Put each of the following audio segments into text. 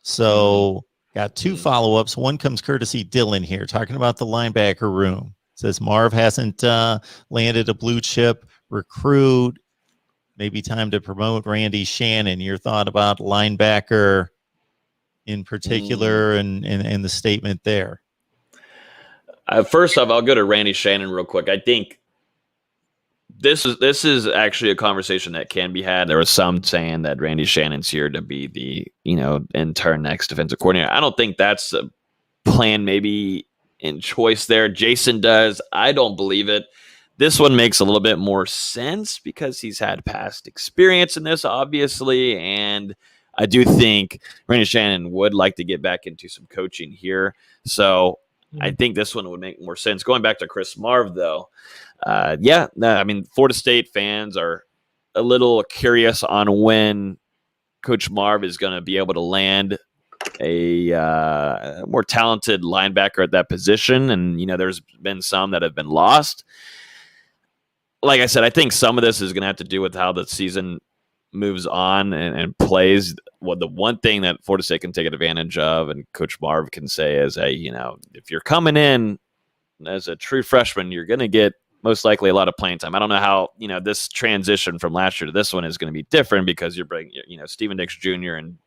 So got two follow-ups. One comes courtesy Dylan here, talking about the linebacker room. Says Marv hasn't landed a blue chip recruit. Maybe time to promote Randy Shannon. Your thought about linebacker in particular and the statement there? First off, I'll go to Randy Shannon real quick. I think this is actually a conversation that can be had. There was some saying that Randy Shannon's here to be the, intern next defensive coordinator. I don't think that's a plan maybe in choice there. Jason does. I don't believe it. This one makes a little bit more sense because he's had past experience in this, obviously, and I do think Randy Shannon would like to get back into some coaching here. So I think this one would make more sense. Going back to Chris Marv, though, Florida State fans are a little curious on when Coach Marv is going to be able to land a more talented linebacker at that position. And, there's been some that have been lost. Like I said, I think some of this is going to have to do with how the season moves on and plays. Well, the one thing that Florida State can take advantage of and Coach Marv can say is, hey, if you're coming in as a true freshman, you're going to get most likely a lot of playing time. I don't know how, this transition from last year to this one is going to be different because you're bringing, Steven Dix Jr. and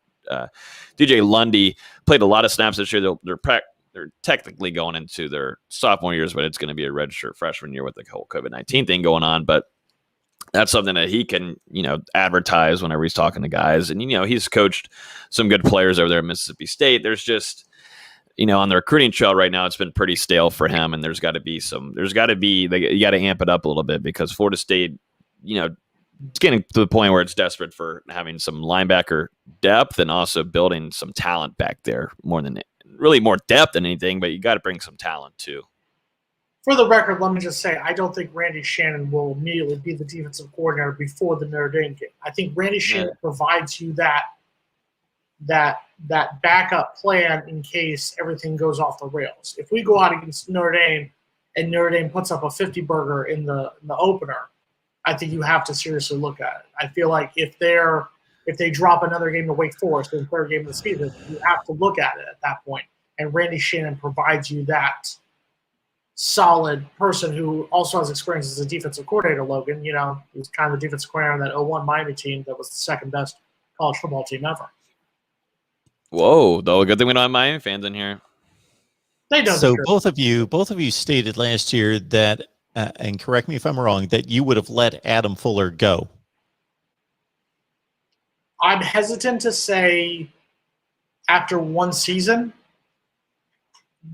DJ Lundy played a lot of snaps this year. They're technically going into their sophomore years, but it's going to be a redshirt freshman year with the whole COVID-19 thing going on. But that's something that he can, advertise whenever he's talking to guys. And, he's coached some good players over there at Mississippi State. There's just, on the recruiting trail right now, it's been pretty stale for him. And you got to amp it up a little bit because Florida State, it's getting to the point where it's desperate for having some linebacker depth and also building some talent back there more depth than anything, but you got to bring some talent too. For the record, let me just say, I don't think Randy Shannon will immediately be the defensive coordinator before the Notre Dame game. I think Randy Shannon provides you that backup plan in case everything goes off the rails. If we go out against Notre Dame and Notre Dame puts up a 50-burger in the opener, I think you have to seriously look at it. I feel like if they drop another game to Wake Forest in the third game of the season, you have to look at it at that point. And Randy Shannon provides you that solid person who also has experience as a defensive coordinator, Logan. He was kind of the defensive coordinator on that 0-1 Miami team that was the second best college football team ever. Whoa, though, good thing we don't have Miami fans in here. They don't. So both of you stated last year that, and correct me if I'm wrong, that you would have let Adam Fuller go. I'm hesitant to say after one season.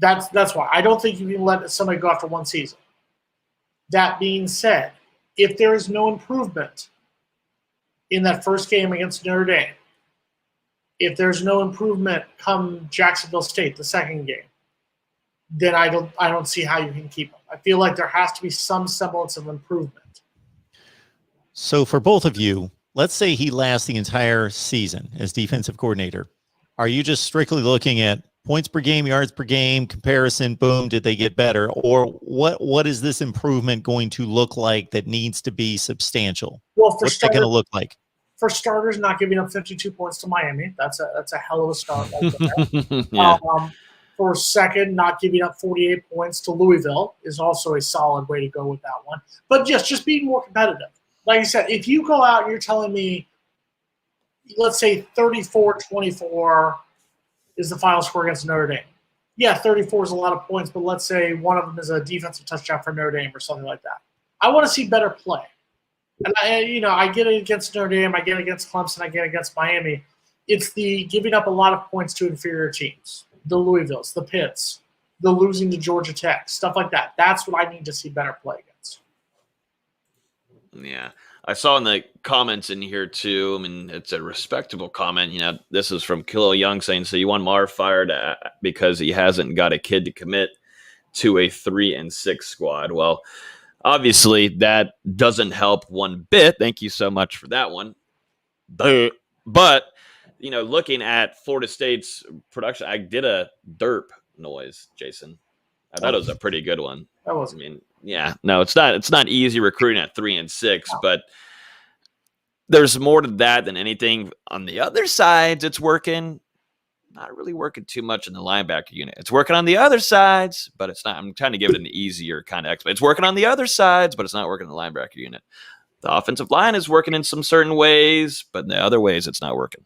That's why I don't think you can let somebody go after one season. That being said, if there is no improvement in that first game against Notre Dame, if there's no improvement come Jacksonville State, the second game, then I don't see how you can keep him. I feel like there has to be some semblance of improvement. So for both of you, let's say he lasts the entire season as defensive coordinator. Are you just strictly looking at points per game, yards per game, comparison, boom, did they get better? Or what is this improvement going to look like that needs to be substantial? Well, what's it going to look like? For starters, not giving up 52 points to Miami. That's a hell of a start. Yeah. For second, not giving up 48 points to Louisville is also a solid way to go with that one. But just being more competitive. Like I said, if you go out and you're telling me, let's say 34-24 is the final score against Notre Dame. Yeah, 34 is a lot of points, but let's say one of them is a defensive touchdown for Notre Dame or something like that. I want to see better play. And I get it against Notre Dame, I get it against Clemson, I get it against Miami. It's the giving up a lot of points to inferior teams, the Louisvilles, the Pitts, the losing to Georgia Tech, stuff like that. That's what I need to see better play against. Yeah. I saw in the comments in here too, it's a respectable comment. This is from Kilo Young saying, so you want Marv fired because he hasn't got a kid to commit to a 3-6 squad. Well, obviously that doesn't help one bit. Thank you so much for that one. But looking at Florida State's production, I did a derp noise, Jason. I thought it was a pretty good one. That was. It's not easy recruiting at 3-6, but there's more to that than anything. On the other side, it's working. not really working too much in the linebacker unit. It's working on the other sides, but it's not. I'm trying to give it an easier kind of explanation. It's working on the other sides, but it's not working in the linebacker unit. The offensive line is working in some certain ways, but in the other ways, it's not working.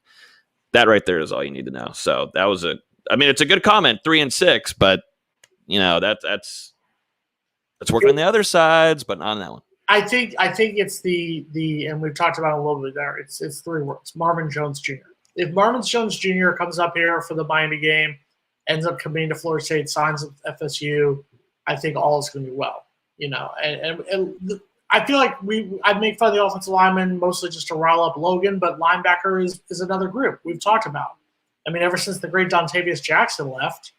That right there is all you need to know. So that was it's a good comment, 3 and 6, but that's working on the other sides, but not on that one. I think it's the and we've talked about it a little bit there. It's 3 words. Marvin Jones Jr. If Marvin Jones Jr. comes up here for the Miami game, ends up committing to Florida State, signs with FSU, I think all is going to be well. And I feel like I'd make fun of the offensive lineman mostly just to rile up Logan, but linebacker is another group we've talked about. I mean, ever since the great Dontavius Jackson left,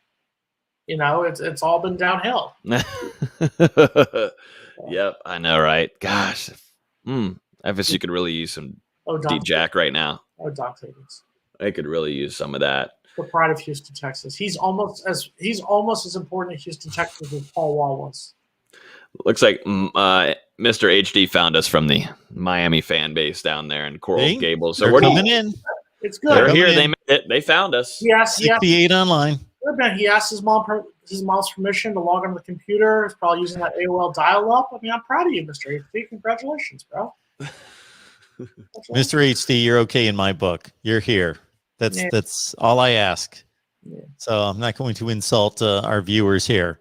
it's all been downhill. Yep, I know, right? Gosh, FSU could really use some D-Jack right now. Oh, Dontavius. They could really use some of that. The pride of Houston, Texas. He's almost as important in Houston, Texas as Paul Wall was. Looks like Mr. HD found us from the Miami fan base down there in Coral Gables. So we're coming in. It's good. They're here. They made it. They found us. Yes, 68 online. He asked his mom's permission to log on the computer. He's probably using that AOL dial-up. I mean, I'm proud of you, Mr. HD. Congratulations, bro. Mr. HD, you're okay in my book. You're here. That's all I ask. Yeah. So I'm not going to insult our viewers here.